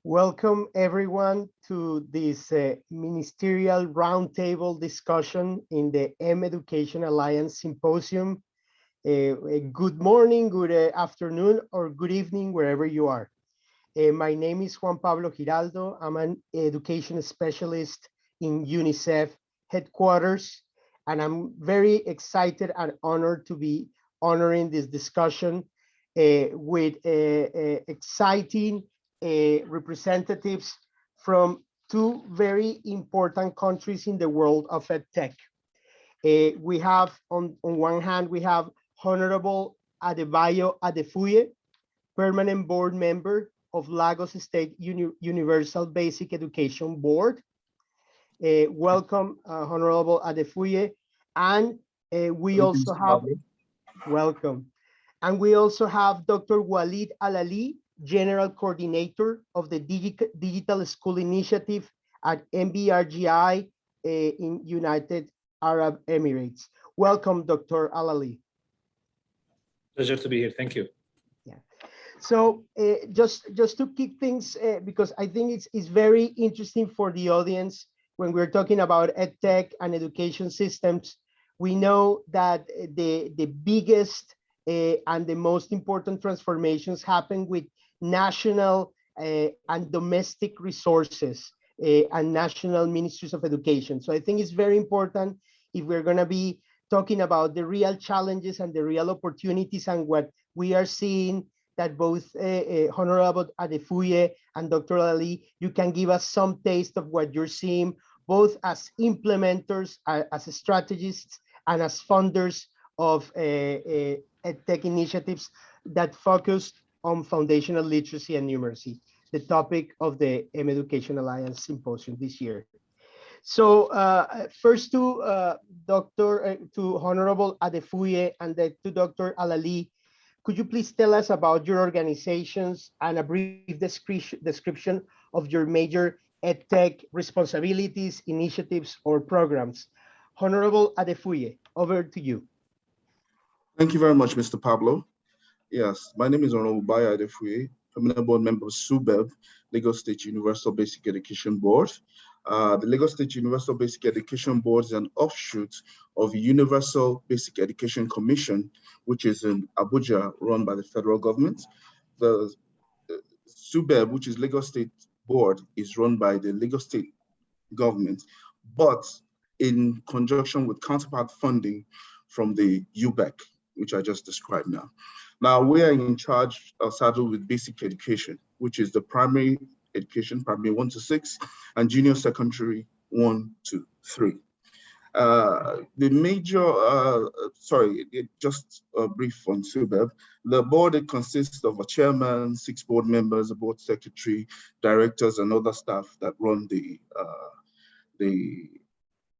Welcome everyone to this ministerial roundtable discussion in the mEducation Alliance Symposium. Good morning, good afternoon, or good evening, wherever you are. My name is Juan-Pablo Giraldo. I'm an education specialist in UNICEF headquarters, and I'm very excited and honored to be honoring this discussion with exciting representatives from two very important countries in the world of EdTech. We have, on one hand, we have Honorable Adebayo Adefuye, Permanent Board Member of Lagos State Universal Basic Education Board. Welcome, Honorable Adefuye. And we also have, welcome. And we also have Dr. Waleed Alali, General Coordinator of the Digital School Initiative at MBRGI in United Arab Emirates. Welcome, Dr. Alali. Pleasure to be here. Thank you. Yeah. So just to kick things, because I think it's very interesting for the audience when we're talking about EdTech and education systems. We know that the biggest and the most important transformations happen with national and domestic resources and national ministries of education. So I think it's very important if we're going to be talking about the real challenges and the real opportunities and what we are seeing, that both Honorable Adefuye and Dr. Ali, you can give us some taste of what you're seeing, both as implementers, as strategists, and as funders of EdTech initiatives that focus on foundational literacy and numeracy, the topic of the mEducation Alliance Symposium this year. So first to Honorable Adefuye and then to Dr. Alali, could you please tell us about your organizations and a brief description of your major EdTech responsibilities, initiatives, or programs? Honorable Adefuye, over to you. Thank you very much, Mr. Pablo. Yes, my name is Honorable Baya Adefuye, Permanent Board Member of LASUBEB, Lagos State Universal Basic Education Board. The Lagos State Universal Basic Education Board is an offshoot of the Universal Basic Education Commission, which is in Abuja, run by the federal government. The LASUBEB, which is Lagos State Board, is run by the Lagos State government, but in conjunction with counterpart funding from the UBEC, which I just described now. Now, we are in charge of saddled with basic education, which is the primary education, primary 1 to 6, and junior secondary 1 to 3. The major, just a brief on LASUBEB. The board, it consists of a chairman, 6 board members, a board secretary, directors, and other staff that run the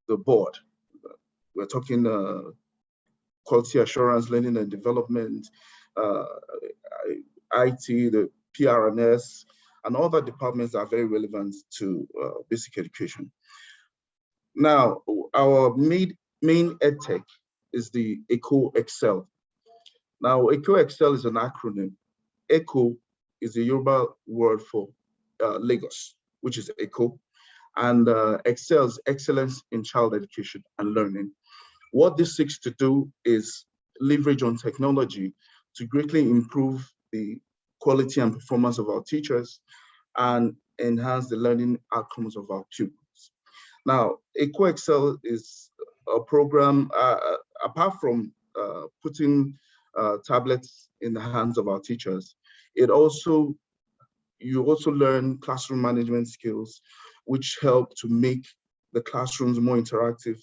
board. We're talking quality assurance, learning and development, IT, the PRNS, and other departments are very relevant to basic education. Now, our main EdTech is the ECO Excel. Now, ECO Excel is an acronym. ECO is the Yoruba word for Lagos, which is ECO, and Excel is excellence in child education and learning. What this seeks to do is leverage on technology to greatly improve the quality and performance of our teachers and enhance the learning outcomes of our pupils. Now, ECO Excel is a program, apart from putting tablets in the hands of our teachers, you also learn classroom management skills, which help to make the classrooms more interactive,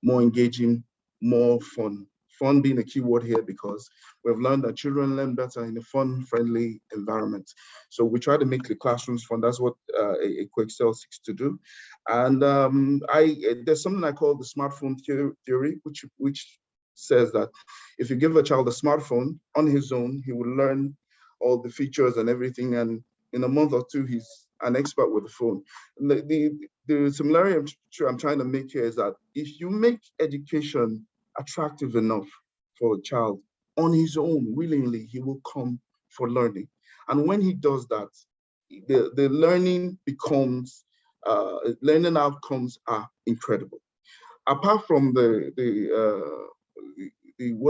more engaging, more fun. Fun being a key word here because we've learned that children learn better in a fun-friendly environment. So we try to make the classrooms fun. That's what ECO Excel seeks to do. And there's something I call the smartphone theory, which says that if you give a child a smartphone on his own, he will learn all the features and everything. And in a month or two, he's an expert with the phone. The similarity I'm trying to make here is that if you make education attractive enough for a child on his own, willingly, he will come for learning. And when he does that, the learning becomes, learning outcomes are incredible. Apart from what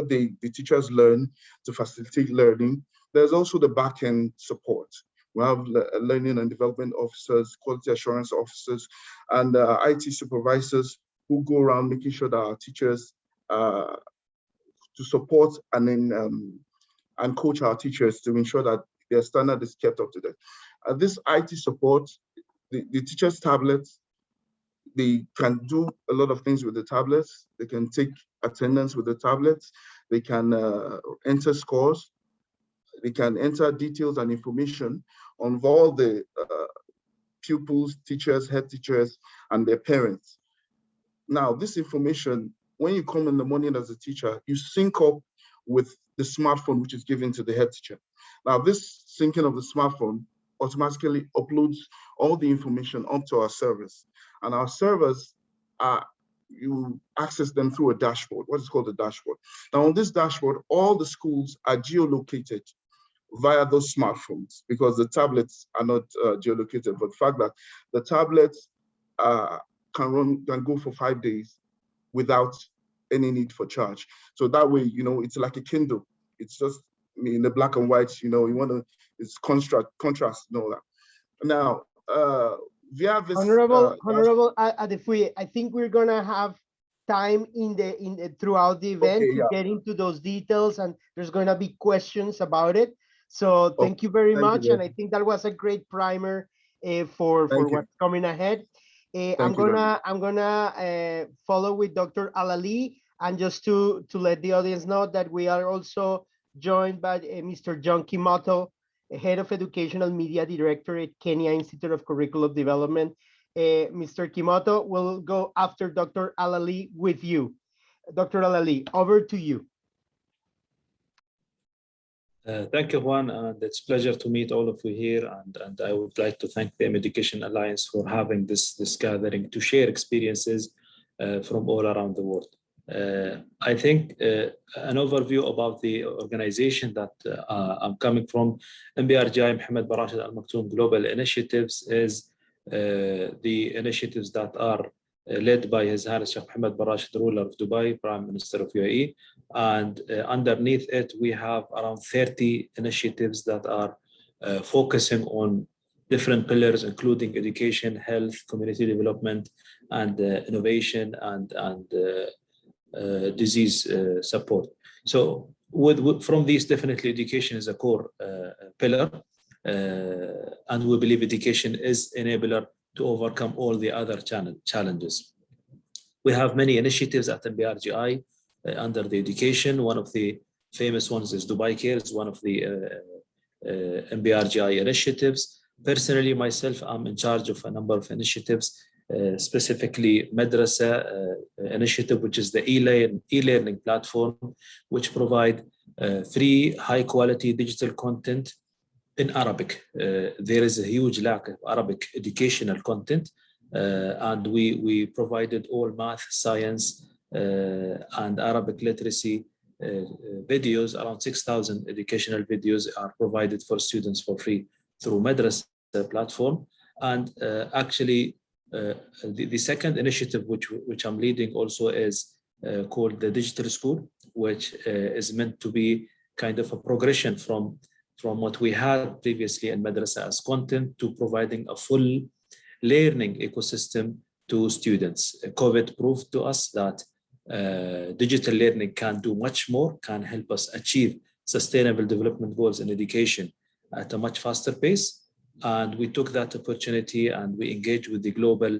the teachers learn to facilitate learning, there's also the back-end support. We have learning and development officers, quality assurance officers, and IT supervisors who go around making sure that our teachers to support and then and coach our teachers to ensure that their standard is kept up to date. This IT support, the teachers' tablets, they can do a lot of things with the tablets. They can take attendance with the tablets. They can enter scores. They can enter details and information on all the pupils, teachers, head teachers, and their parents. Now, this information, when you come in the morning as a teacher, you sync up with the smartphone which is given to the head teacher. Now, this syncing of the smartphone automatically uploads all the information onto our servers. And our servers you access them through a dashboard, what is called a dashboard. Now, on this dashboard, all the schools are geolocated via those smartphones, because the tablets are not geolocated. But the fact that the tablets can go for 5 days without any need for charge. So that way, you know, it's like a Kindle. It's just in the black and white, you know, you want to, it's contrast and all that. Now, via this Honorable Adefuye, I think we're gonna have time throughout the event to get into those details, and there's gonna be questions about it. So thank you very much, and I think that was a great primer for what's coming ahead. I'm gonna follow with Dr. Alawiye, and just to let the audience know that we are also joined by Mr. John Kimodo, Head of Educational Media Director at Kenya Institute of Curriculum Development. Mr. Kimodo will go after Dr. Alawiye with you. Dr. Alawiye, over to you. Thank you, Juan, and it's a pleasure to meet all of you here. And I would like to thank the mEducation Alliance for having this gathering to share experiences from all around the world. I think an overview about the organization that I'm coming from, MBRGI Mohammed Barashid Al Maktoum Global Initiatives, is the initiatives that are led by His Highness Sheikh Mohammed Barashid, ruler of Dubai, Prime Minister of UAE. And underneath it, we have around 30 initiatives that are focusing on different pillars, including education, health, community development, and innovation and disease support. So from these, definitely education is a core pillar, and we believe education is enabler to overcome all the other challenges. We have many initiatives at MBRGI under the education. One of the famous ones is Dubai Care, is one of the MBRGI initiatives. Personally, myself, I'm in charge of a number of initiatives, specifically Madrasa initiative, which is the e-learning platform, which provide free, high-quality digital content in Arabic. There is a huge lack of Arabic educational content, and we provided all math, science, and Arabic literacy videos. Around 6,000 educational videos are provided for students for free through Madrasa platform. And actually, the second initiative which I'm leading also is called the Digital School, which is meant to be kind of a progression from what we had previously in Madrasa as content to providing a full learning ecosystem to students. COVID proved to us that digital learning can do much more, can help us achieve sustainable development goals in education at a much faster pace. And we took that opportunity and we engaged with the global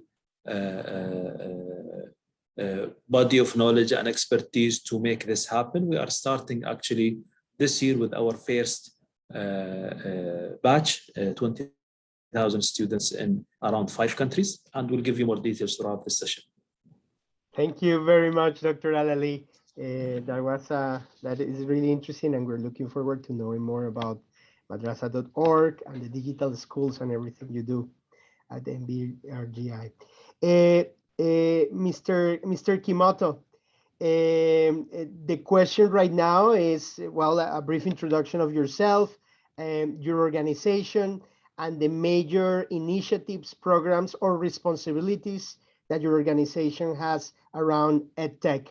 body of knowledge and expertise to make this happen. We are starting actually this year with our first batch, 20,000 students in around 5 countries, and we'll give you more details throughout this session. Thank you very much, Dr. Alawiye. That is really interesting, and we're looking forward to knowing more about madrasa.org and the digital schools and everything you do at the MBRGI. Mr. Kimodo, the question right now is, well, a brief introduction of yourself and your organization, and the major initiatives, programs, or responsibilities that your organization has around EdTech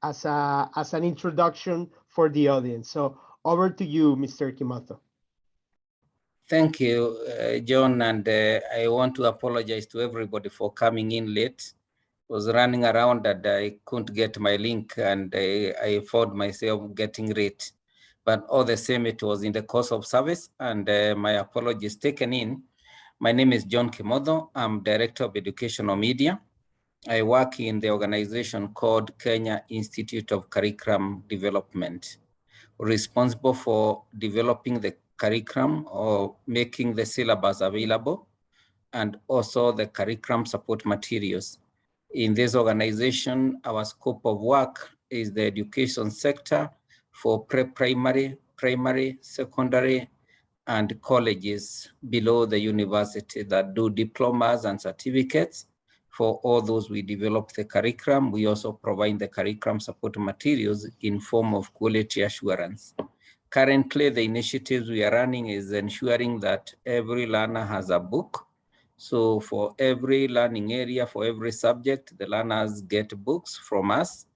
as an introduction for the audience. So over to you, Mr. Kimodo. Thank you, John, and I want to apologize to everybody for coming in late. I was running around and I couldn't get my link, and I found myself getting late. But all the same, it was in the course of service, and my apologies taken in. My name is John Kimodo. I'm Director of Educational Media. I work in the organization called Kenya Institute of Curriculum Development, responsible for developing the curriculum or making the syllabus available, and also the curriculum support materials. In this organization, our scope of work is the education sector for pre-primary, primary, secondary, and colleges below the university that do diplomas and certificates. For all those, we develop the curriculum. We also provide the curriculum support materials in form of quality assurance. Currently, the initiatives we are running is ensuring that every learner has a book. So for every learning area, for every subject, the learners get books from us.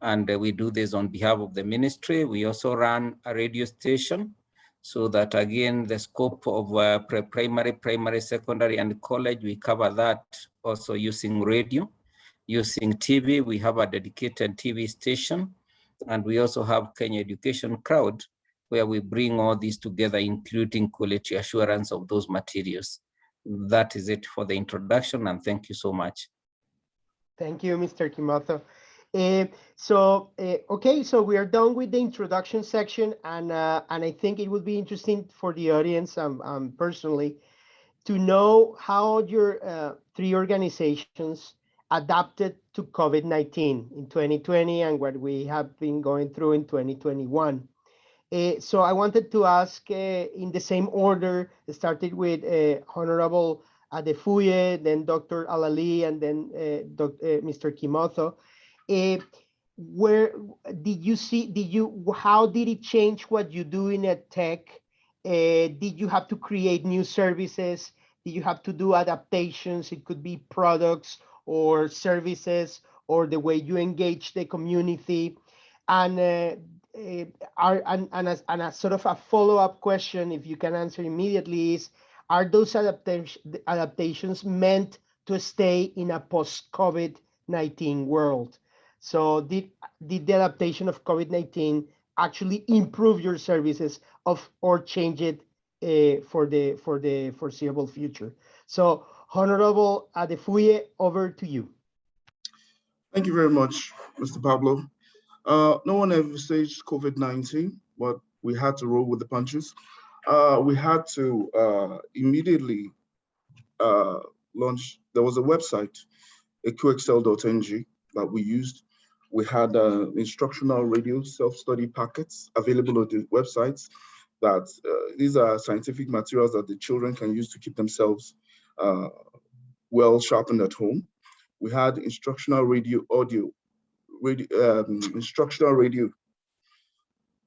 And we do this on behalf of the ministry. We also run a radio station so that, again, the scope of pre-primary, primary, secondary, and college, we cover that also using radio. Using TV, we have a dedicated TV station. And we also have Kenya Education Crowd, where we bring all these together, including quality assurance of those materials. That is it for the introduction, and thank you so much. Thank you, Mr. Kimodo. Okay, so we are done with the introduction section, and I think it would be interesting for the audience, personally, to know how your three organizations adapted to COVID-19 in 2020 and what we have been going through in 2021. So I wanted to ask in the same order, started with Honorable Adefuye, then Dr. Alawiye, and then Mr. Kimodo. Where did you see, how did it change what you do in EdTech? Did you have to create new services? Did you have to do adaptations? It could be products or services or the way you engage the community. And a sort of a follow-up question, if you can answer immediately, is, are those adaptations meant to stay in a post-COVID-19 world? So did the adaptation of COVID-19 actually improve your services or change it for the foreseeable future? So Honorable Adefuye, over to you. Thank you very much, Mr. Pablo. No one ever staged COVID-19, but we had to roll with the punches. We had to immediately launch. There was a website, eqxl.ng, that we used. We had instructional radio self-study packets available on the websites. That these are scientific materials that the children can use to keep themselves well sharpened at home. We had instructional radio instructional radio,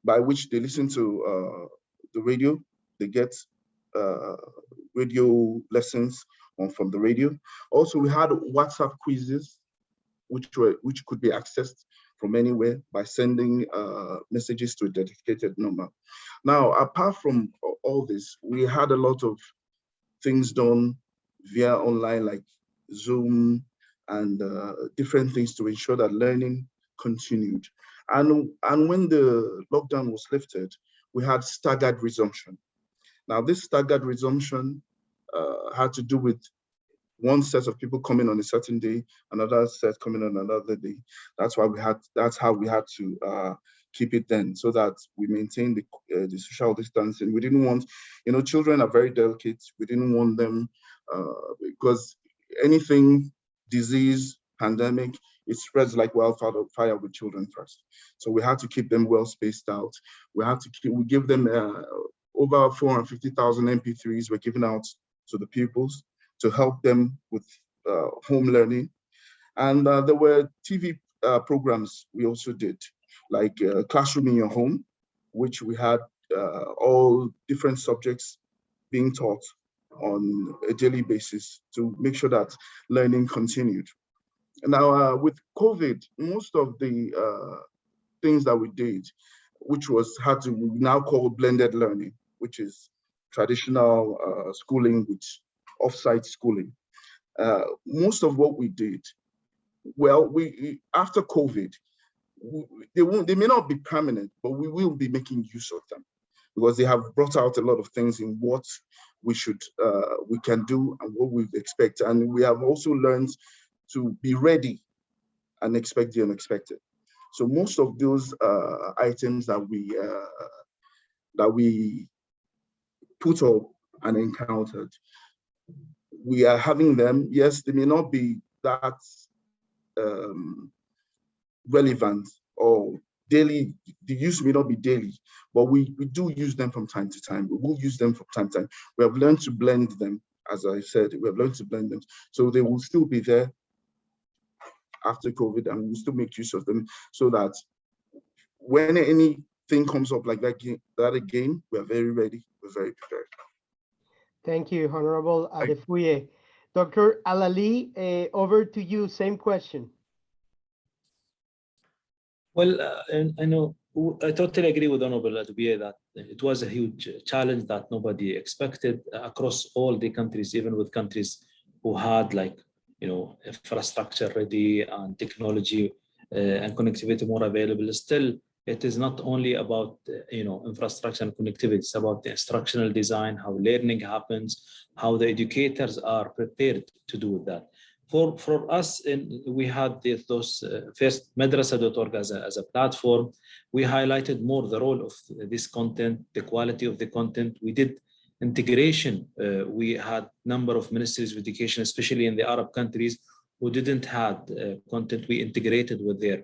by which they listen to the radio. They get radio lessons from the radio. Also, we had WhatsApp quizzes, which could be accessed from anywhere by sending messages to a dedicated number. Now, apart from all this, we had a lot of things done via online, like Zoom and different things to ensure that learning continued. And when the lockdown was lifted, we had staggered resumption. Now, this staggered resumption had to do with one set of people coming on a certain day, another set coming on another day. That's how we had to keep it then, so that we maintained the social distancing. We didn't want, children are very delicate. We didn't want them because anything, disease, pandemic, it spreads like wildfire with children first. So we had to keep them well spaced out. We give them over 450,000 MP3s were given out to the pupils to help them with home learning. And there were TV programs we also did, like Classroom in Your Home, which we had all different subjects being taught on a daily basis to make sure that learning continued. Now, with COVID, most of the things that we did, which was had to we now call blended learning, which is traditional schooling with off-site schooling. Most of what we did, well, we after COVID, they may not be permanent, but we will be making use of them because they have brought out a lot of things in what we can do and what we expect. And we have also learned to be ready and expect the unexpected. So most of those items that we put up and encountered, we are having them. Yes, they may not be that relevant or daily. The use may not be daily, but we do use them from time to time. We will use them from time to time. We have learned to blend them, as I said. We have learned to blend them, so they will still be there after COVID, and we'll still make use of them so that when anything comes up like that again, we're very ready, we're very prepared. Thank you, Honorable Adefuye. Dr. Alawiye, over to you, same question. Well, I totally agree with Honorable Adefuye that it was a huge challenge that nobody expected across all the countries, even with countries who had infrastructure ready and technology and connectivity more available. Still, it is not only about infrastructure and connectivity. It's about the instructional design, how learning happens, how the educators are prepared to do that. For us, we had those first madrasa.org as a platform. We highlighted more the role of this content, the quality of the content. We did integration. We had number of ministries of education, especially in the Arab countries, who didn't have content. We integrated with their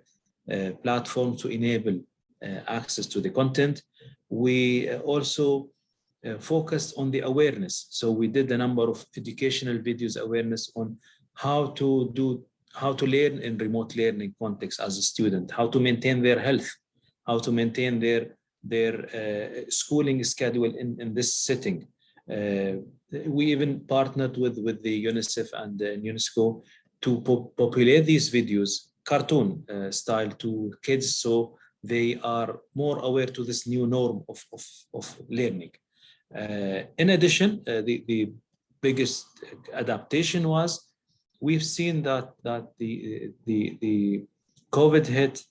platform to enable access to the content. We also focused on the awareness. So we did a number of educational videos awareness on how to learn in remote learning context as a student, how to maintain their health, how to maintain their schooling schedule in this setting. We even partnered with the UNICEF and UNESCO to populate these videos, cartoon style, to kids, so they are more aware to this new norm of learning. In addition, the biggest adaptation was we've seen that the COVID hit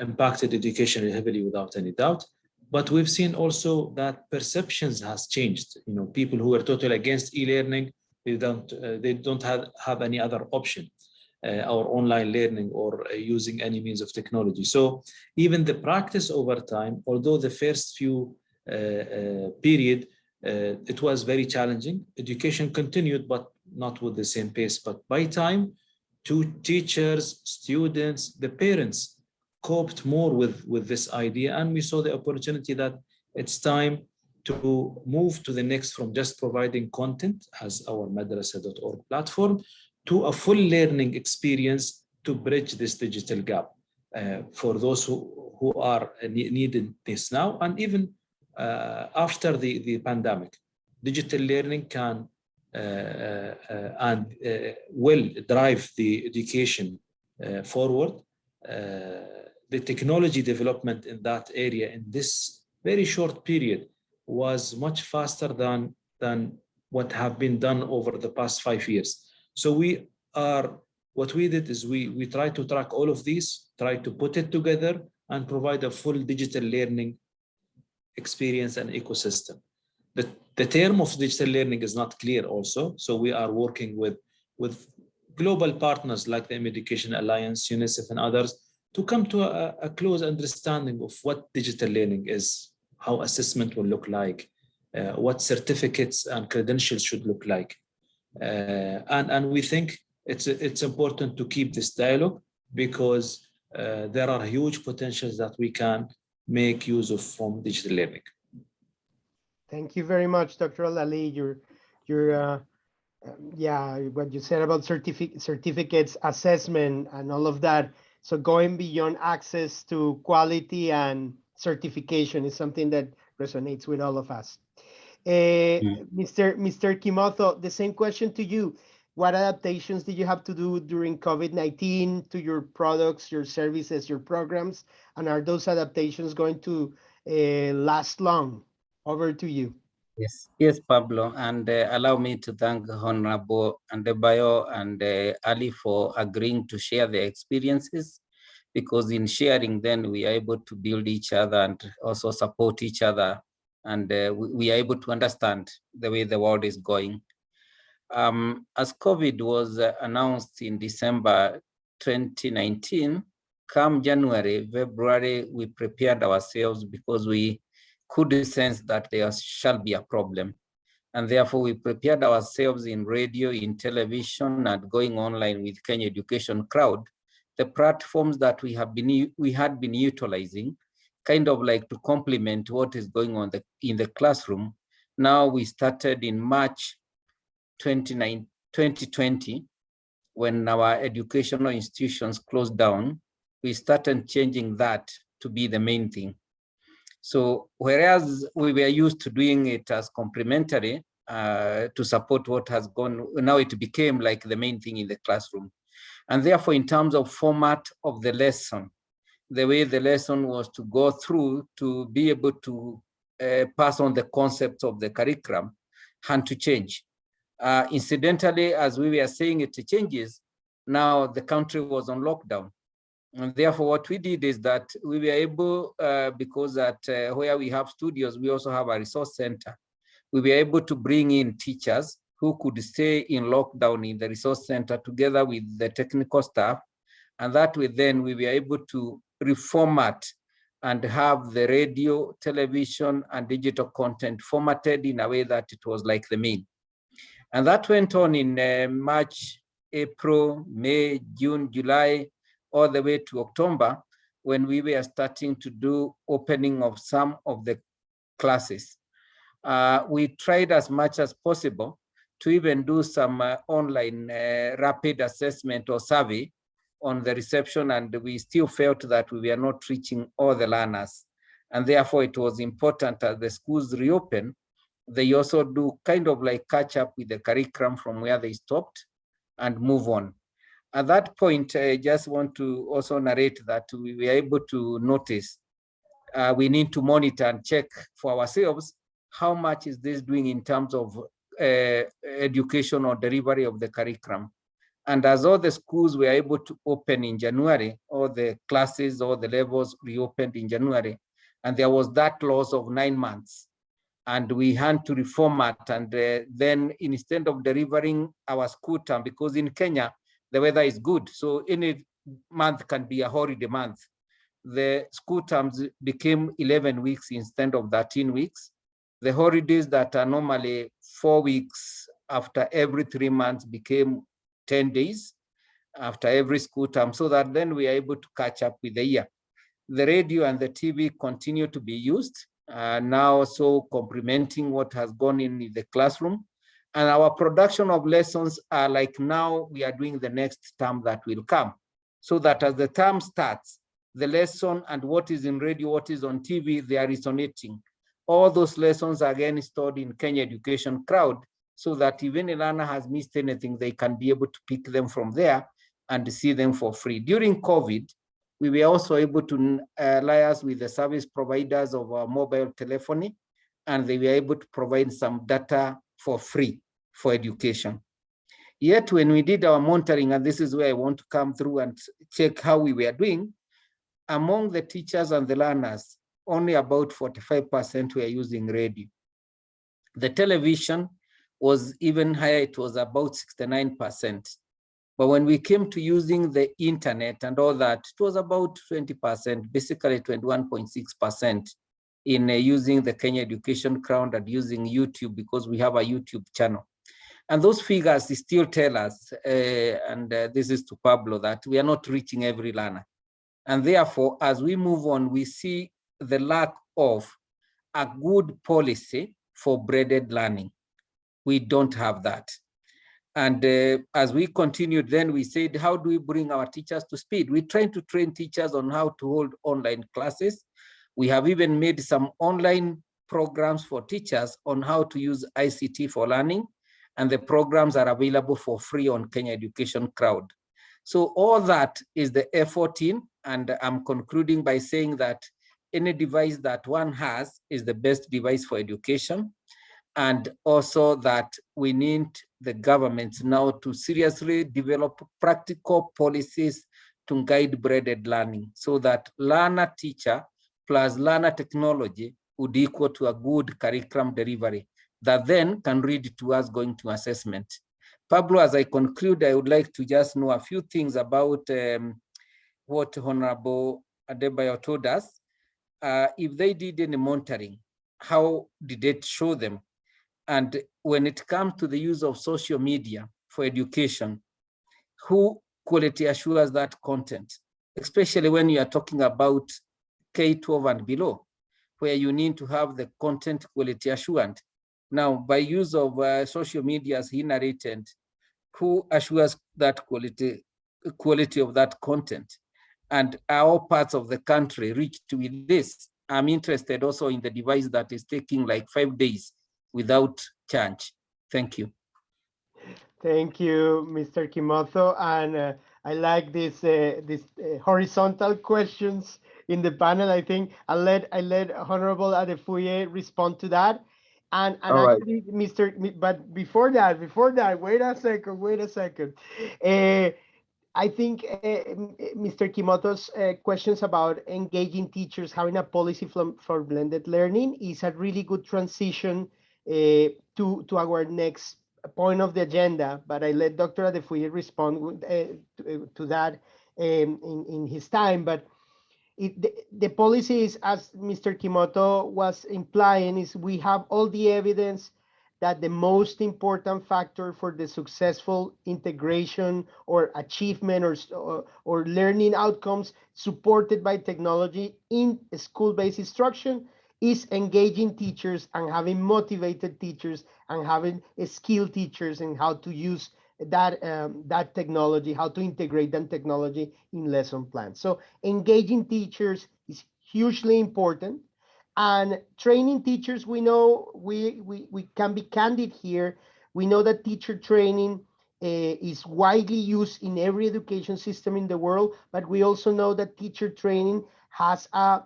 impacted education heavily without any doubt, but we've seen also that perceptions has changed. People who were totally against e-learning, they don't have any other option, or online learning or using any means of technology. So even the practice over time, although the first few period, it was very challenging. Education continued, but not with the same pace. But by time, teachers, students, the parents coped more with this idea, and we saw the opportunity that it's time to move to the next from just providing content as our madrasa.org platform to a full learning experience to bridge this digital gap for those who are needing this now, and even after the pandemic. Digital learning can and will drive the education forward. The technology development in that area in this very short period was much faster than what have been done over the past 5 years. So what we did is we tried to track all of these, try to put it together and provide a full digital learning experience and ecosystem. The term of digital learning is not clear also. So we are working with global partners like the mEducation Alliance, UNICEF and others to come to a close understanding of what digital learning is, how assessment will look like, what certificates and credentials should look like. And we think it's important to keep this dialogue because there are huge potentials that we can make use of from digital learning. Thank you very much, Dr. Alawiye. What you said about certificates, assessment, and all of that. So going beyond access to quality and certification is something that resonates with all of us. Mr. Kimodo, the same question to you. What adaptations did you have to do during COVID-19 to your products, your services, your programs? And are those adaptations going to last long? Over to you. Yes, Pablo, and allow me to thank Honorable Adebayo and Ali for agreeing to share their experiences, because in sharing, then we are able to build each other and also support each other, and we are able to understand the way the world is going. As COVID was announced in December 2019, come January, February, we prepared ourselves because we could sense that there shall be a problem. And therefore we prepared ourselves in radio, in television, and going online with Kenya Education Crowd, the platforms that we had been utilizing, kind of like to complement what is going on in the classroom. Now we started in March 2020, when our educational institutions closed down, we started changing that to be the main thing. So whereas we were used to doing it as complementary to support what has gone, now it became like the main thing in the classroom. And therefore, in terms of format of the lesson, the way the lesson was to go through to be able to pass on the concepts of the curriculum had to change. Incidentally, as we were saying it changes, now the country was on lockdown. And therefore, what we did is that we were able, because at where we have studios, we also have a resource center. We were able to bring in teachers who could stay in lockdown in the resource center together with the technical staff. And that way, then we were able to reformat and have the radio, television, and digital content formatted in a way that it was like the main. And that went on in March, April, May, June, July, all the way to October, when we were starting to do opening of some of the classes. We tried as much as possible to even do some online rapid assessment or survey on the reception, and we still felt that we were not reaching all the learners. And therefore it was important as the schools reopen, they also do kind of like catch up with the curriculum from where they stopped and move on. At that point, I just want to also narrate that we were able to notice we need to monitor and check for ourselves how much is this doing in terms of education or delivery of the curriculum. And as all the schools were able to open in January, all the classes, all the levels reopened in January, and there was that loss of 9 months. And we had to reformat, and then instead of delivering our school term, because in Kenya, the weather is good, so any month can be a holiday month. The school terms became 11 weeks instead of 13 weeks. The holidays that are normally 4 weeks after every 3 months became 10 days after every school term, so that then we are able to catch up with the year. The radio and the TV continue to be used, now also complementing what has gone in the classroom. And our production of lessons are like now we are doing the next term that will come. So that as the term starts, the lesson and what is in radio, what is on TV, they are resonating. All those lessons are again stored in Kenya Education Crowd, so that even a learner has missed anything, they can be able to pick them from there and see them for free. During COVID, we were also able to liaise with the service providers of our mobile telephony, and they were able to provide some data for free for education. Yet when we did our monitoring, and this is where I want to come through and check how we were doing, among the teachers and the learners, only about 45% were using radio. The television was even higher, it was about 69%. But when we came to using the internet and all that, it was about 20%, basically 21.6% in using the Kenya Education Crowd and using YouTube, because we have a YouTube channel. And those figures still tell us, and this is to Pablo, that we are not reaching every learner. And therefore, as we move on, we see the lack of a good policy for braided learning. We don't have that. And as we continued, then we said, how do we bring our teachers to speed? We're trying to train teachers on how to hold online classes. We have even made some online programs for teachers on how to use ICT for learning, and the programs are available for free on Kenya Education Crowd. So all that is the effort in, and I'm concluding by saying that any device that one has is the best device for education, and also that we need the governments now to seriously develop practical policies to guide graded learning so that learner teacher plus learner technology would equal to a good curriculum delivery that then can lead to us going to assessment. Pablo, as I conclude, I would like to just know a few things about what Honorable Adebayo told us. If they did any monitoring, how did it show them? And when it comes to the use of social media for education, who quality assures that content, especially when you are talking about K-12 and below, where you need to have the content quality assurance. Now, by use of social media, as he narrated, who assures that quality of that content? And are all parts of the country reached with this? I'm interested also in the device that is taking like 5 days without charge. Thank you. Thank you, Mr. Kimodo. And I like this horizontal questions in the panel. I think I'll let Honorable Adefuye respond to that. And actually, right. But before that, wait a second. I think Mr. Kimoto's questions about engaging teachers, having a policy for blended learning is a really good transition to our next point of the agenda. But I let Dr. Adefuye respond to that in his time. But the policy is, as Mr. Kimodo was implying, is we have all the evidence that the most important factor for the successful integration or achievement or learning outcomes supported by technology in school-based instruction is engaging teachers and having motivated teachers and having skilled teachers in how to use that technology, how to integrate that technology in lesson plans. So engaging teachers is hugely important. And training teachers, we know we can be candid here. We know that teacher training is widely used in every education system in the world, but we also know that teacher training has a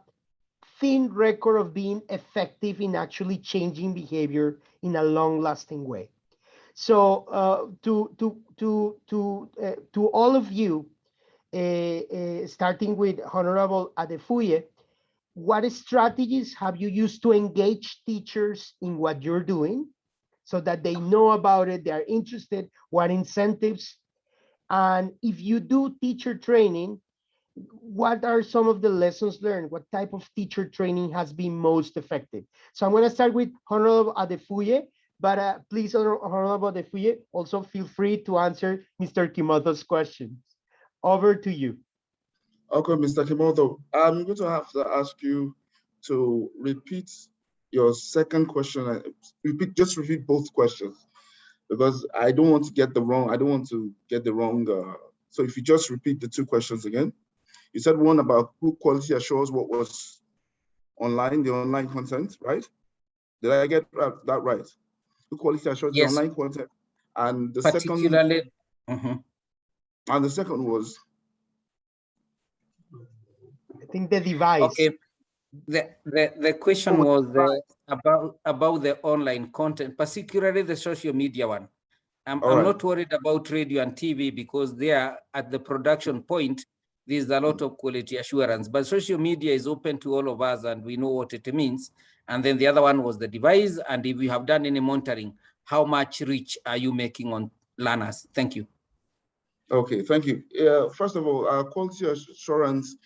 thin record of being effective in actually changing behavior in a long-lasting way. So to all of you, starting with Honorable Adefuye, what strategies have you used to engage teachers in what you're doing so that they know about it, they're interested, what incentives? And if you do teacher training, what are some of the lessons learned? What type of teacher training has been most effective? So I'm going to start with Honorable Adefuye, but please, Honorable Adefuye, also feel free to answer Mr. Kimoto's questions. Over to you. Okay, Mr. Kimodo, I'm going to have to ask you to repeat your second question. Just repeat both questions, because I don't want to get the wrong. So if you just repeat the two questions again. You said one about who quality assures what was online, the online content, right? Did I get that right? Who quality assures the online content? And the particularly, second, and the second was, I think the device. Okay, the question was about the online content, particularly the social media one. I'm not worried about radio and TV because they are at the production point. There's a lot of quality assurance, but social media is open to all of us and we know what it means. And then the other one was the device. And if you have done any monitoring, how much reach are you making on learners? Thank you. Okay, thank you. First of all, quality assurance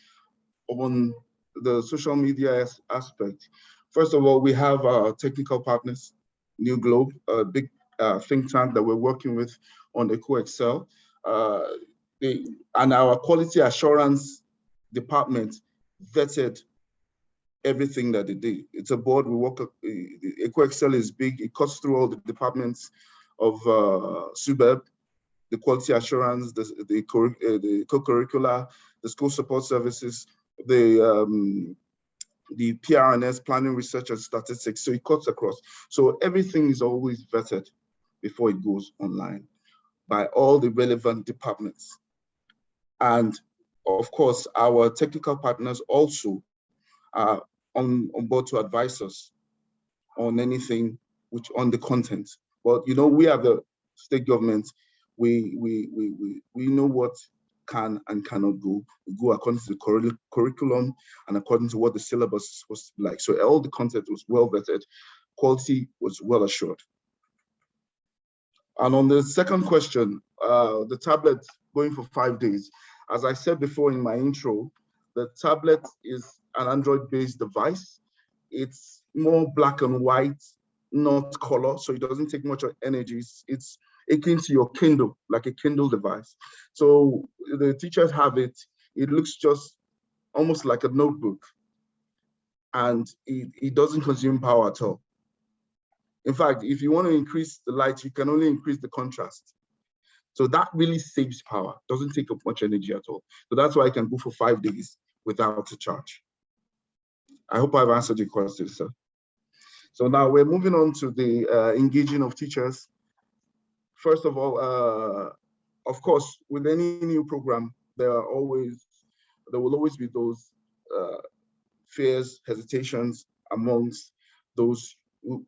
on the social media aspect. First of all, we have our technical partners, New Globe, a big think tank that we're working with on EcoExcel. And our quality assurance department vetted everything that they did. It's a board we work. EcoExcel is big. It cuts through all the departments of LASUBEB, the quality assurance, the co-curricular, the school support services, the the PRNS, planning, research, and statistics. So it cuts across. So everything is always vetted before it goes online by all the relevant departments. And of course, our technical partners also are on board to advise us on anything on the content. But you know, we are the state government. We know what can and cannot go. We go according to the curriculum and according to what the syllabus is supposed to be like. So all the content was well vetted, quality was well assured. And on the second question, the tablet going for 5 days. As I said before in my intro, the tablet is an Android-based device. It's more black and white, not color, so it doesn't take much energy. It's akin to your Kindle, like a Kindle device. So the teachers have it. It looks just almost like a notebook, and it doesn't consume power at all. In fact, if you want to increase the light, you can only increase the contrast. So that really saves power, doesn't take up much energy at all. So that's why I can go for 5 days without a charge. I hope I've answered your question, sir. So now we're moving on to the engaging of teachers. First of all, of course, with any new program, there will always be those fears, hesitations amongst those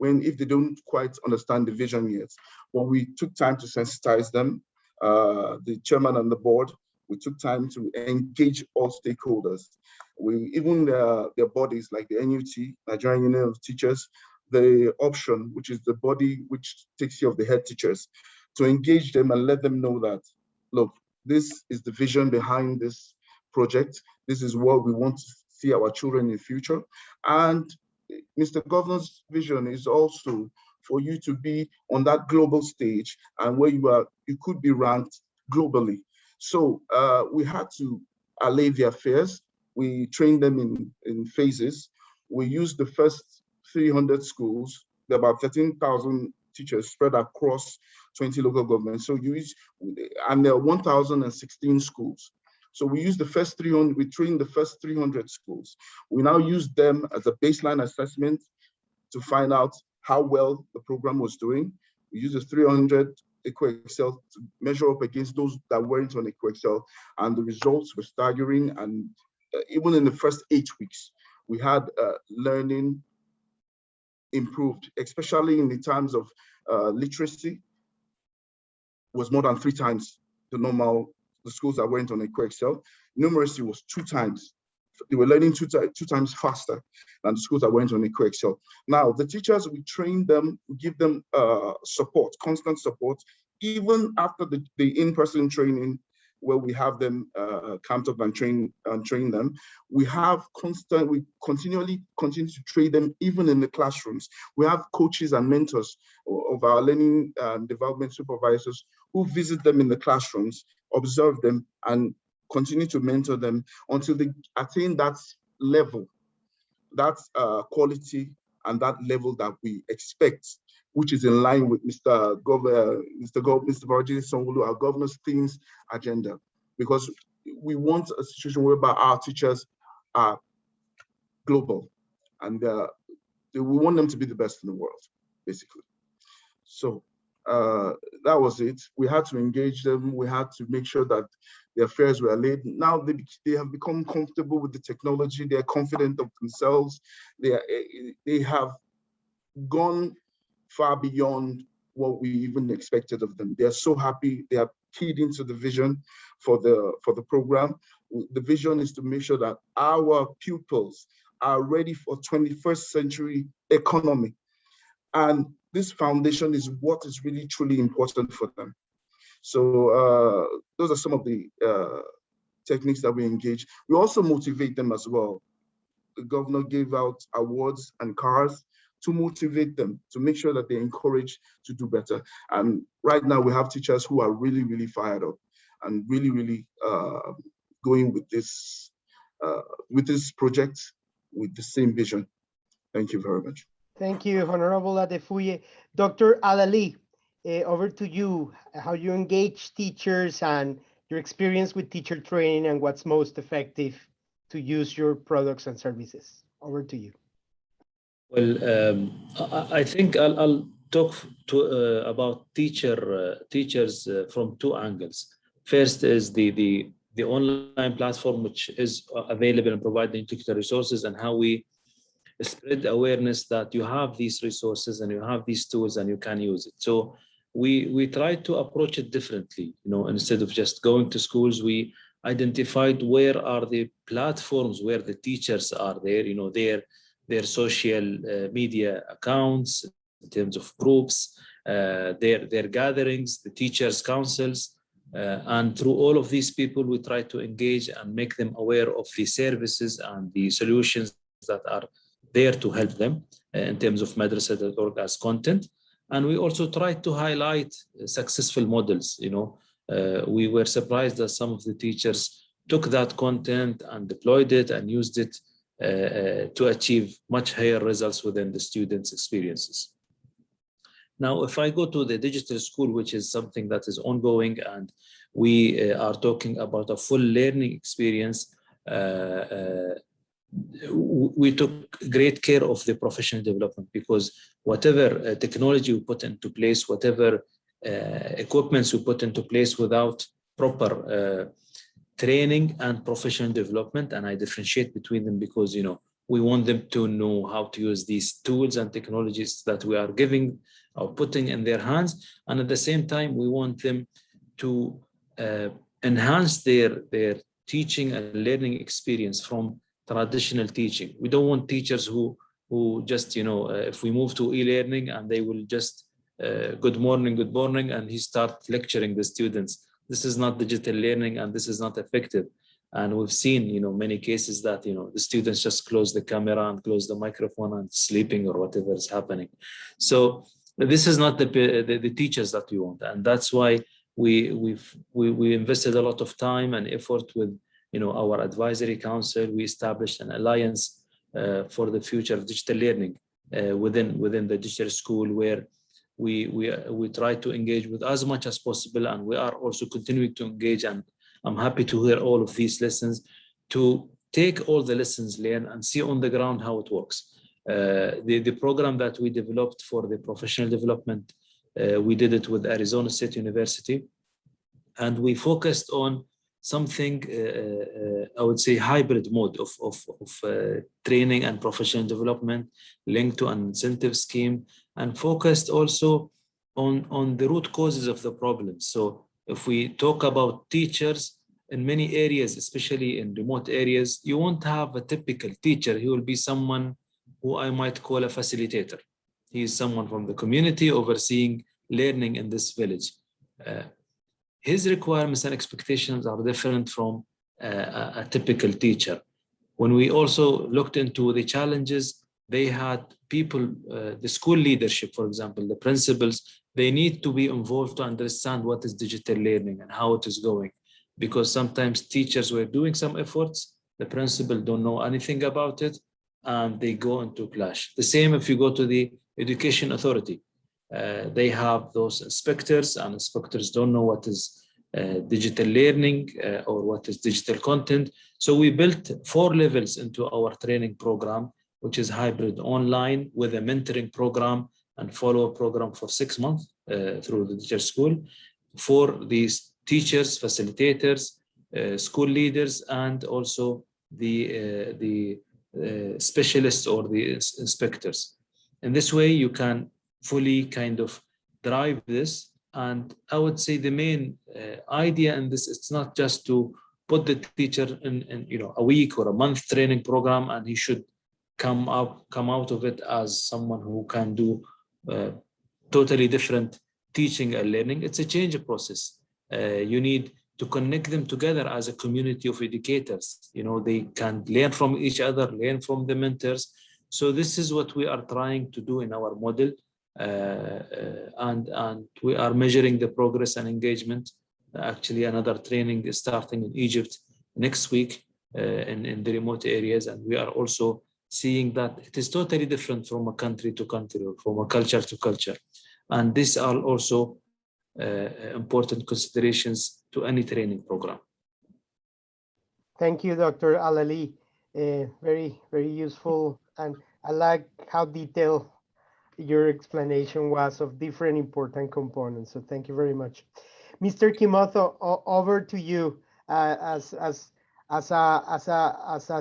if they don't quite understand the vision yet. Well, we took time to sensitize them, the chairman and the board. We took time to engage all stakeholders. Even their bodies like the NUT, Nigerian Union of Teachers, the option, which is the body which takes care of the head teachers, to engage them and let them know that, look, this is the vision behind this project. This is what we want to see our children in the future. And Mr. Governor's vision is also for you to be on that global stage and where you could be ranked globally. So we had to allay their fears. We trained them in phases. We used the first 300 schools, there are about 13,000 teachers spread across 20 local governments. So and there are 1,016 schools. So we used the first 300, we trained the first 300 schools. We now use them as a baseline assessment to find out how well the program was doing. We used the 300 EcoExcel to measure up against those that weren't on EcoExcel, and the results were staggering. And even in the first 8 weeks, we had learning improved, especially in the terms of literacy, was more than 3 times the schools that weren't on EcoExcel. Numeracy was 2 times. They were learning two times faster than the schools that went on EcoExcel. Now, the teachers, we train them, we give them support, constant support, even after the in-person training, where we have them camped up and train them. We continually continue to train them even in the classrooms. We have coaches and mentors of our learning and development supervisors who visit them in the classrooms, observe them, and continue to mentor them until they attain that level, that quality and that level that we expect, which is in line with Mr. Barjini, our governor's themes agenda, because we want a situation whereby our teachers are global and we want them to be the best in the world, basically. So that was it. We had to engage them. We had to make sure that their fears were allayed. Now they have become comfortable with the technology. They are confident of themselves. They have gone far beyond what we even expected of them. They are so happy. They are keyed into the vision for the program. The vision is to make sure that our pupils are ready for 21st century economy. And this foundation is what is really truly important for them. So those are some of the techniques that we engage. We also motivate them as well. The governor gave out awards and cars to motivate them, to make sure that they're encouraged to do better. And right now we have teachers who are really, really fired up and really, really going with this project with the same vision. Thank you very much. Thank you, Honorable Adefuye. Dr. Alawiye, over to you, how you engage teachers and your experience with teacher training and what's most effective to use your products and services. over to you. Well, I think I'll talk about teachers from two angles. First is the online platform, which is available and providing digital resources, and how we spread awareness that you have these resources and you have these tools and you can use it. So we tried to approach it differently. Instead of just going to schools, we identified where are the platforms where the teachers are there, their social media accounts in terms of groups, their gatherings, the teachers' councils, and through all of these people, we try to engage and make them aware of the services and the solutions that are there to help them in terms of madrasa.org as content. And we also try to highlight successful models. We were surprised that some of the teachers took that content and deployed it and used it to achieve much higher results within the students' experiences. Now, if I go to the digital school, which is something that is ongoing, and we are talking about a full learning experience, we took great care of the professional development, because whatever technology we put into place, whatever equipments we put into place without proper training and professional development, and I differentiate between them because, we want them to know how to use these tools and technologies that we are giving or putting in their hands. And at the same time, we want them to enhance their teaching and learning experience from traditional teaching. We don't want teachers who just, if we move to e-learning and they will just, good morning, and he start lecturing the students. This is not digital learning and this is not effective. And we've seen, many cases that, the students just close the camera and close the microphone and sleeping or whatever is happening. So this is not the teachers that we want. And that's why we invested a lot of time and effort with, our advisory council. We established an alliance for the future of digital learning within the digital school, where we try to engage with as much as possible, and we are also continuing to engage. And I'm happy to hear all of these lessons, to take all the lessons learned and see on the ground how it works. The program that we developed for the professional development, we did it with Arizona State University, and we focused on something, I would say, hybrid mode of training and professional development linked to an incentive scheme, and focused also on the root causes of the problem. So if we talk about teachers in many areas, especially in remote areas, you won't have a typical teacher. He will be someone who I might call a facilitator. He is someone from the community overseeing learning in this village. His requirements and expectations are different from a typical teacher. When we also looked into the challenges, they had people, the school leadership, for example, the principals, they need to be involved to understand what is digital learning and how it is going. Because sometimes teachers were doing some efforts, the principal don't know anything about it, and they go into clash. The same if you go to the education authority. They have those inspectors, and inspectors don't know what is digital learning or what is digital content. So we built 4 levels into our training program, which is hybrid online with a mentoring program and follow-up program for 6 months through the digital school for these teachers, facilitators, school leaders, and also the specialists or the inspectors. In this way, you can fully kind of drive this. And I would say the main idea in this, it's not just to put the teacher in a week or a month training program, and he should come out of it as someone who can do totally different teaching and learning. It's a change process. You need to connect them together as a community of educators. They can learn from each other, learn from the mentors. So this is what we are trying to do in our model. And we are measuring the progress and engagement. Actually, another training is starting in Egypt next week in the remote areas. And we are also seeing that it is totally different from a country to country or from a culture to culture. And these are also important considerations to any training program. Thank you, Dr. Alali. Very, very useful. And I like how detailed your explanation was of different important components. So thank you very much. Mr. Kimodo, over to you. As a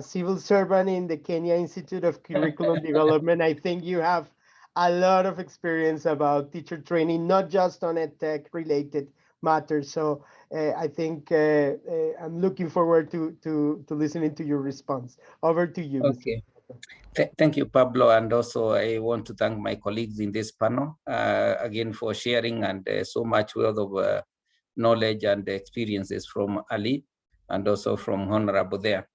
civil servant in the Kenya Institute of Curriculum Development, I think you have a lot of experience about teacher training, not just on EdTech related matters. So I think I'm looking forward to listening to your response. Over to you. Okay. Thank you, Pablo. And also I want to thank my colleagues in this panel again for sharing and so much wealth of knowledge and experiences from Ali and also from Honorable there.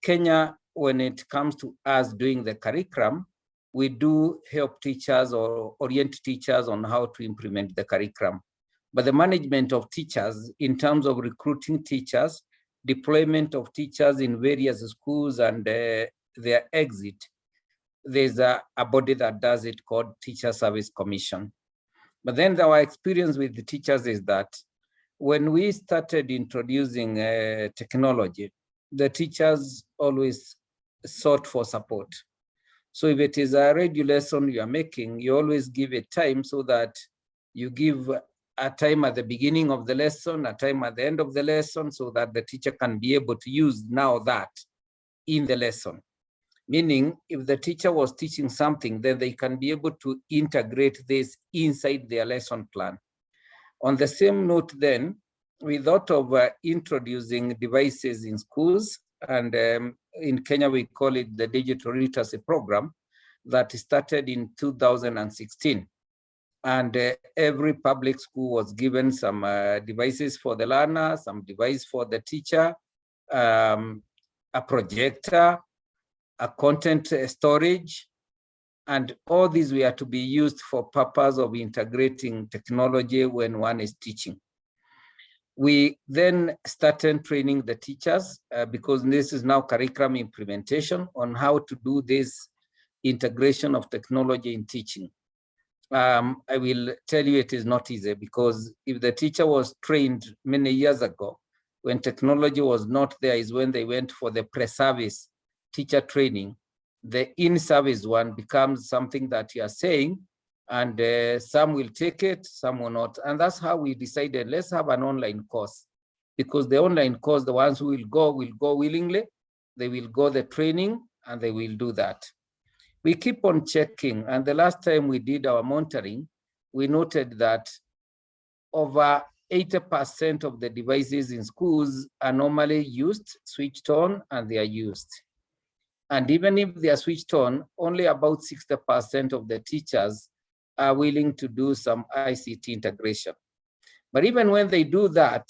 Kenya, when it comes to us doing the curriculum, we do help teachers or orient teachers on how to implement the curriculum. But the management of teachers in terms of recruiting teachers, deployment of teachers in various schools and their exit, there's a body that does it called Teacher Service Commission. But then our experience with the teachers is that when we started introducing technology, the teachers always sought for support. So if it is a radio lesson you are making, you always give it time so that you give a time at the beginning of the lesson, a time at the end of the lesson, so that the teacher can be able to use now that in the lesson. Meaning, if the teacher was teaching something, then they can be able to integrate this inside their lesson plan. On the same note then, we thought of introducing devices in schools, and in Kenya we call it the Digital Literacy Program that started in 2016. And every public school was given some devices for the learner, some device for the teacher, a projector, a content storage, and all these were to be used for purpose of integrating technology when one is teaching. We then started training the teachers because this is now curriculum implementation on how to do this integration of technology in teaching. I will tell you it is not easy, because if the teacher was trained many years ago, when technology was not there is when they went for the pre-service teacher training. The in-service one becomes something that you are saying, and some will take it, some will not. And that's how we decided, let's have an online course, because the online course, the ones who will go willingly, they will go the training and they will do that. We keep on checking, and the last time we did our monitoring, we noted that over 80% of the devices in schools are normally used, switched on, and they are used. And even if they are switched on, only about 60% of the teachers are willing to do some ICT integration. But even when they do that,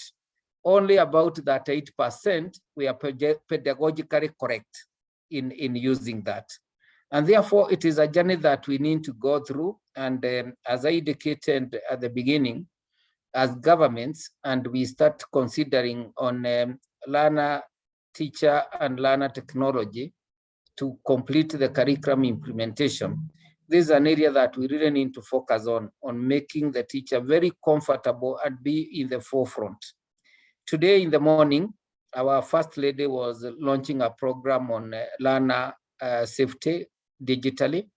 only about that 8% we are pedagogically correct in using that. And therefore, it is a journey that we need to go through. And as I indicated at the beginning, as governments, and we start considering on learner, teacher, and learner technology to complete the curriculum implementation, this is an area that we really need to focus on making the teacher very comfortable and be in the forefront. Today in the morning, our First Lady was launching a program on learner safety digitally,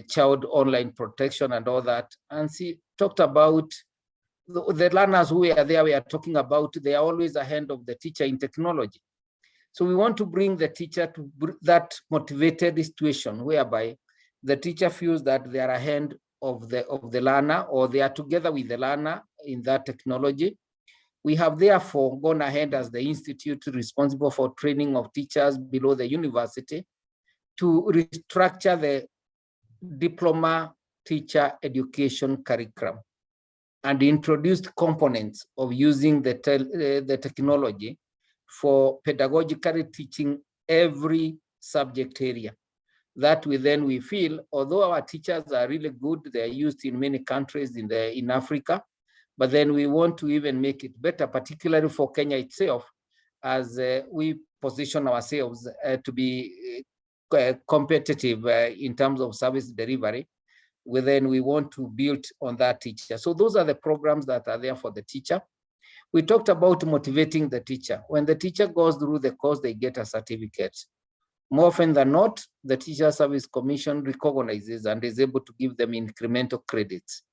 child online protection and all that. And she talked about the learners who are there, we are talking about, they are always ahead of the teacher in technology. So we want to bring the teacher to that motivated situation whereby the teacher feels that they are ahead of the learner, or they are together with the learner in that technology. We have therefore gone ahead as the institute responsible for training of teachers below the university to restructure the diploma teacher education curriculum and introduced components of using the technology for pedagogically teaching every subject area. That we feel, although our teachers are really good, they are used in many countries in Africa, but then we want to even make it better, particularly for Kenya itself, as we position ourselves to be competitive in terms of service delivery. We want to build on that teacher. So those are the programs that are there for the teacher. We talked about motivating the teacher. When the teacher goes through the course, they get a certificate. More often than not, the Teacher Service Commission recognizes and is able to give them incremental credits.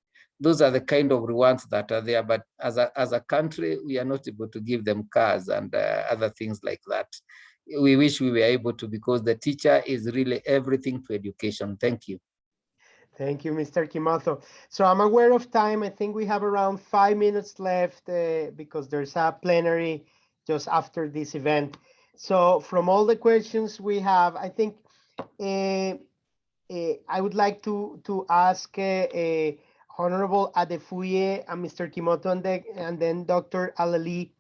Those are the kind of rewards that are there, but as a country, we are not able to give them cars and other things like that. We wish we were able to, because the teacher is really everything to education. Thank you. Thank you, Mr. Kimodo. So I'm aware of time. I think we have around 5 minutes left because there's a plenary just after this event. So from all the questions we have, I think I would like to ask Honorable Adefuye and Mr. Kimodo and then Dr. Alawiye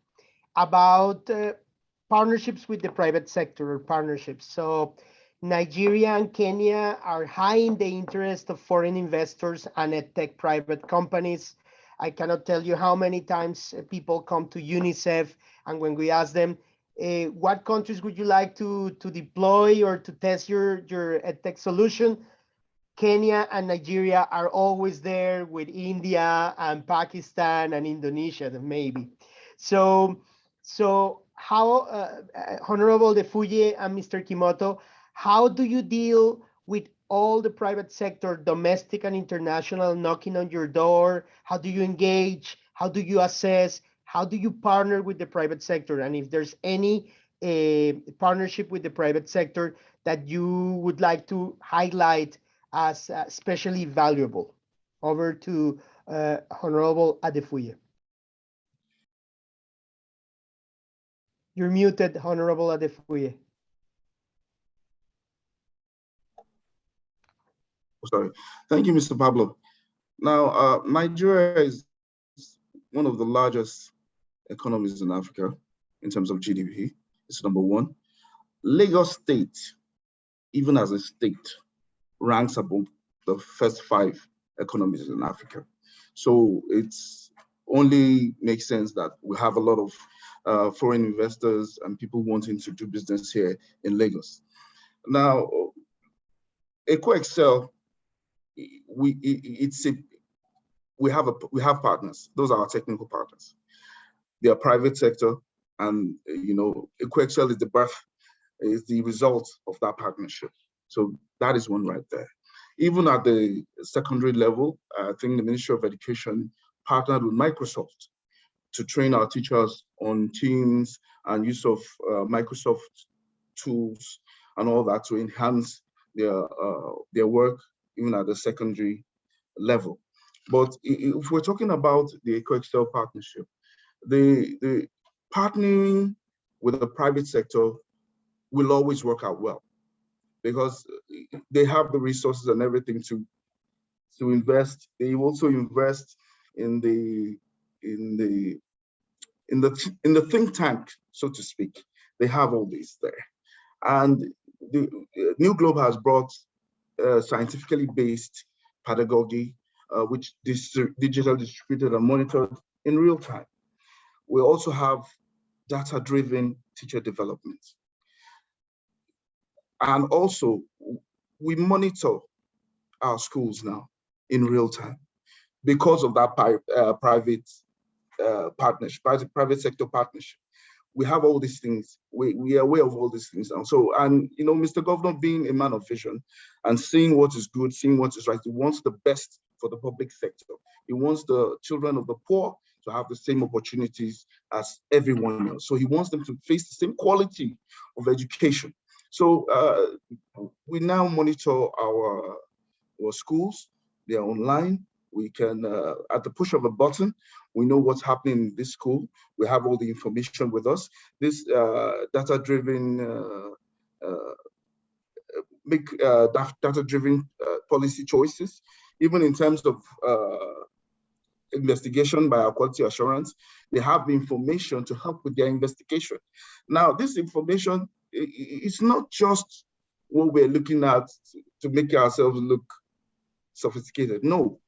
about partnerships with the private sector or partnerships. So Nigeria and Kenya are high in the interest of foreign investors and EdTech private companies. I cannot tell you how many times people come to UNICEF, and when we ask them, what countries would you like to deploy or to test your EdTech solution? Kenya and Nigeria are always there, with India and Pakistan and Indonesia maybe. So how, Honorable Adefuye and Mr. Kimodo, how do you deal with all the private sector, domestic and international, knocking on your door? How do you engage? How do you assess? How do you partner with the private sector? And if there's any partnership with the private sector that you would like to highlight as especially valuable. Over to Honorable Adefuye. You're muted, Honorable Adefuye. Sorry. Thank you, Mr. Pablo. Now, Nigeria is one of the largest economies in Africa in terms of GDP. It's number one. Lagos State, even as a state, ranks above the first 5 economies in Africa. So it's only makes sense that we have a lot of foreign investors and people wanting to do business here in Lagos. Now, EcoExcel, we have partners. Those are our technical partners. They are private sector, and EcoExcel is the result of that partnership. So that is one right there. Even at the secondary level, I think the Ministry of Education partnered with Microsoft to train our teachers on Teams and use of Microsoft tools and all that to enhance their work even at the secondary level. But if we're talking about the EcoExcel partnership, the partnering with the private sector will always work out well, because they have the resources and everything to invest. They also invest in the think tank, so to speak. They have all these there, and the New Globe has brought scientifically based pedagogy, which digital distributed and monitored in real time. We also have data-driven teacher development. And also, we monitor our schools now in real time because of that private partnership, private sector partnership. We have all these things. We are aware of all these things now. So, and Mr. Governor, being a man of vision and seeing what is good, seeing what is right, he wants the best for the public sector. He wants the children of the poor to have the same opportunities as everyone else. So he wants them to face the same quality of education. So we now monitor our schools. They are online. We can, at the push of a button, we know what's happening in this school. We have all the information with us. This data-driven, data-driven policy choices, even in terms of investigation by our quality assurance, they have the information to help with their investigation. Now, this information, it's not just what we're looking at to make ourselves look sophisticated. No,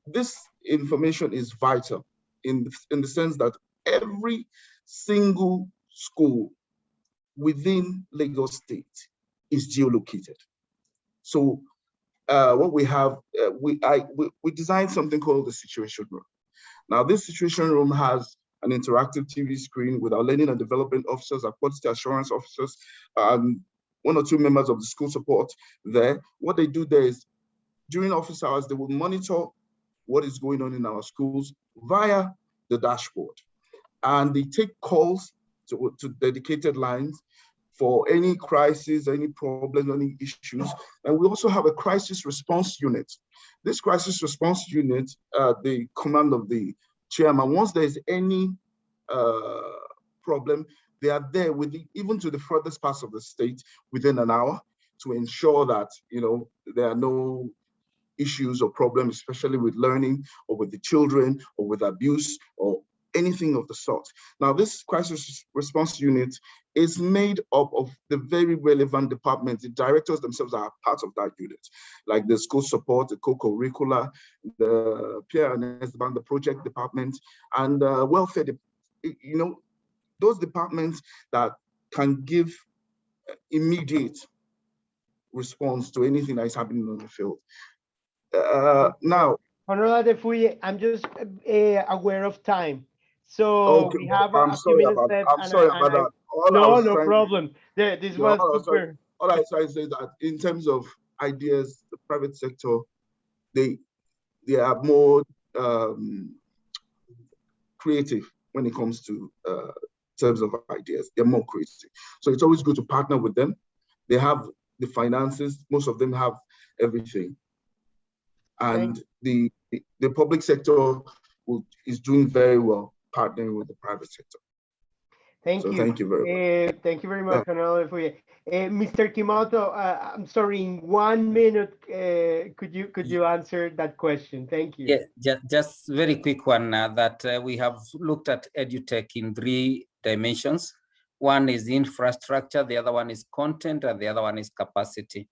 this information is vital in the sense that every single school within Lagos State is geolocated. So what we have, we designed something called the Situation Room. Now, this Situation Room has an interactive TV screen with our learning and development officers, our quality assurance officers, and 1 or 2 members of the school support there. What they do there is, during office hours, they will monitor what is going on in our schools via the dashboard. And they take calls to dedicated lines for any crisis, any problems, any issues. And we also have a crisis response unit. This crisis response unit, the command of the chairman, once there's any problem, they are there with even to the furthest parts of the state within an hour to ensure that, you know, there are no issues or problems, especially with learning or with the children or with abuse or anything of the sort. Now, this crisis response unit is made up of the very relevant departments. The directors themselves are part of that unit, like the school support, the co-curricular, the PRNS, the project department, and welfare. You know, those departments that can give immediate response to anything that is happening on the field. Now, Honorable Defuye, I'm just aware of time. So okay, we have I'm a few sorry minutes about, left. I'm sorry about that. No problem. This was super. All I was trying to say that in terms of ideas, the private sector, they are more creative when it comes to terms of ideas. They're more creative. So it's always good to partner with them. They have the finances. Most of them have everything. And the public sector is doing very well partnering with the private sector. Thank you. Thank you very much. Thank you very much, Honorable Defuye. Mr. Kimodo, I'm sorry, in 1 minute, could you answer that question? Thank you. Yeah, just very quick one that we have looked at EduTech in 3 dimensions. One is infrastructure, the other one is content, and the other one is capacity.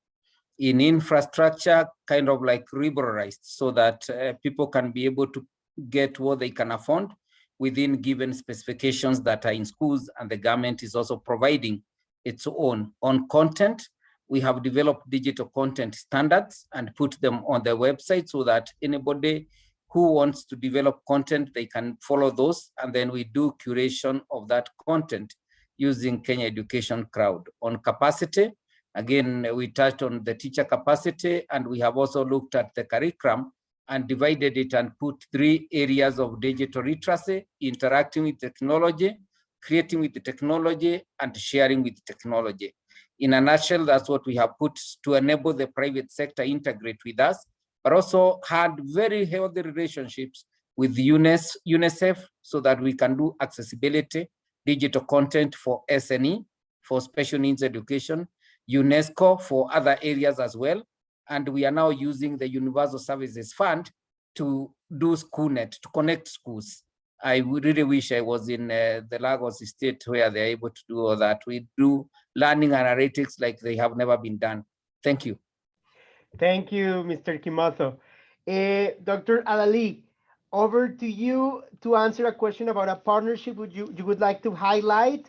In infrastructure, kind of like regularized so that people can be able to get what they can afford within given specifications that are in schools, and the government is also providing its own. On content, we have developed digital content standards and put them on the website so that anybody who wants to develop content, they can follow those, and then we do curation of that content using Kenya Education Crowd. On capacity, again, we touched on the teacher capacity, and we have also looked at the curriculum and divided it and put 3 areas of digital literacy: interacting with technology, creating with the technology, and sharing with technology. In a nutshell, that's what we have put to enable the private sector integrate with us, but also had very healthy relationships with UNICEF so that we can do accessibility, digital content for SNE, for special needs education, UNESCO for other areas as well. And we are now using the Universal Services Fund to do SchoolNet, to connect schools. I really wish I was in the Lagos state where they're able to do all that. We do learning analytics like they have never been done. Thank you. Thank you, Mr. Kimodo. Dr. Alawiye, over to you to answer a question about a partnership you would like to highlight,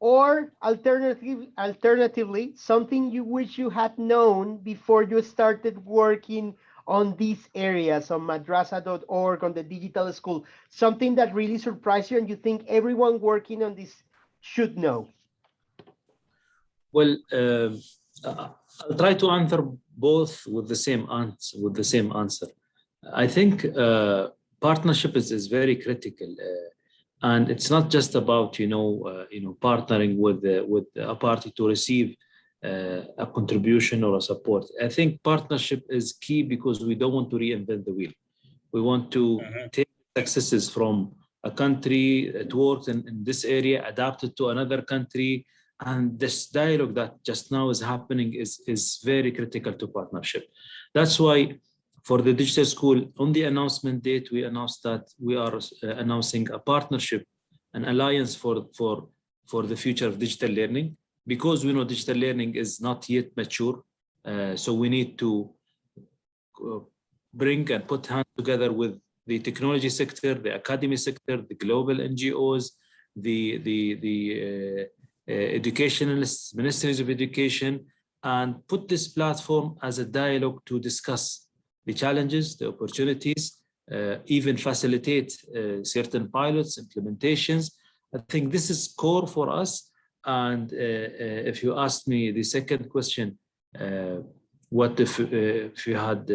or alternatively, something you wish you had known before you started working on these areas, on madrasa.org, on the digital school, something that really surprised you and you think everyone working on this should know? Well, I'll try to answer both with the same answer. I think partnership is very critical. And it's not just about partnering with a party to receive a contribution or a support. I think partnership is key because we don't want to reinvent the wheel. We want to take successes from a country that works in this area, adapt it to another country, and this dialogue that just now is happening is very critical to partnership. That's why for the digital school, on the announcement date, we announced that we are announcing a partnership, an alliance for the future of digital learning, because we know digital learning is not yet mature. So we need to bring and put hands together with the technology sector, the academy sector, the global NGOs, the educationalists, ministries of education, and put this platform as a dialogue to discuss the challenges, the opportunities, even facilitate certain pilots, implementations. I think this is core for us. And if you ask me the second question, what if you had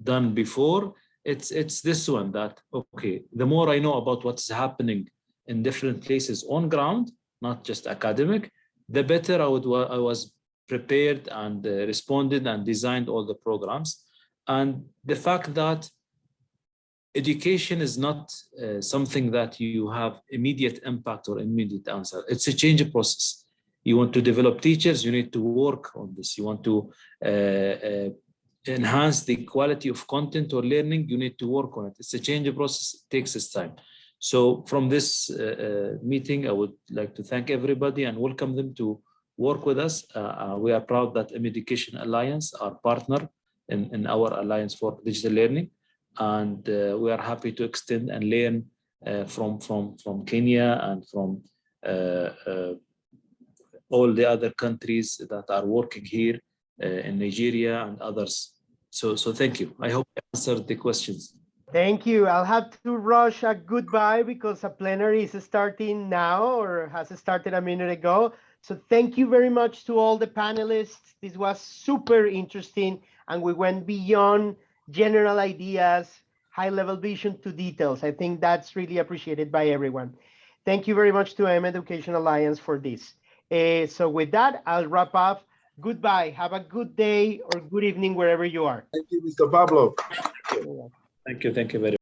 done before, it's this one, that, okay, the more I know about what's happening in different places on ground, not just academic, the better I was prepared and responded and designed all the programs. And the fact that education is not something that you have immediate impact or immediate answer. It's a change process. You want to develop teachers, you need to work on this. You want to enhance the quality of content or learning, you need to work on it. It's a change process, it takes its time. So from this meeting, I would like to thank everybody and welcome them to work with us. We are proud that mEducation Alliance, our partner in our Alliance for Digital Learning. And we are happy to extend and learn from Kenya and from all the other countries that are working here in Nigeria and others. So thank you. I hope I answered the questions. Thank you. I'll have to rush a goodbye because a plenary is starting now or has started a minute ago. So thank you very much to all the panelists. This was super interesting and we went beyond general ideas, high-level vision to details. I think that's really appreciated by everyone. Thank you very much to mEducation Alliance for this. So with that, I'll wrap up. Goodbye. Have a good day or good evening wherever you are. Thank you, Mr. Pablo. Thank you very much.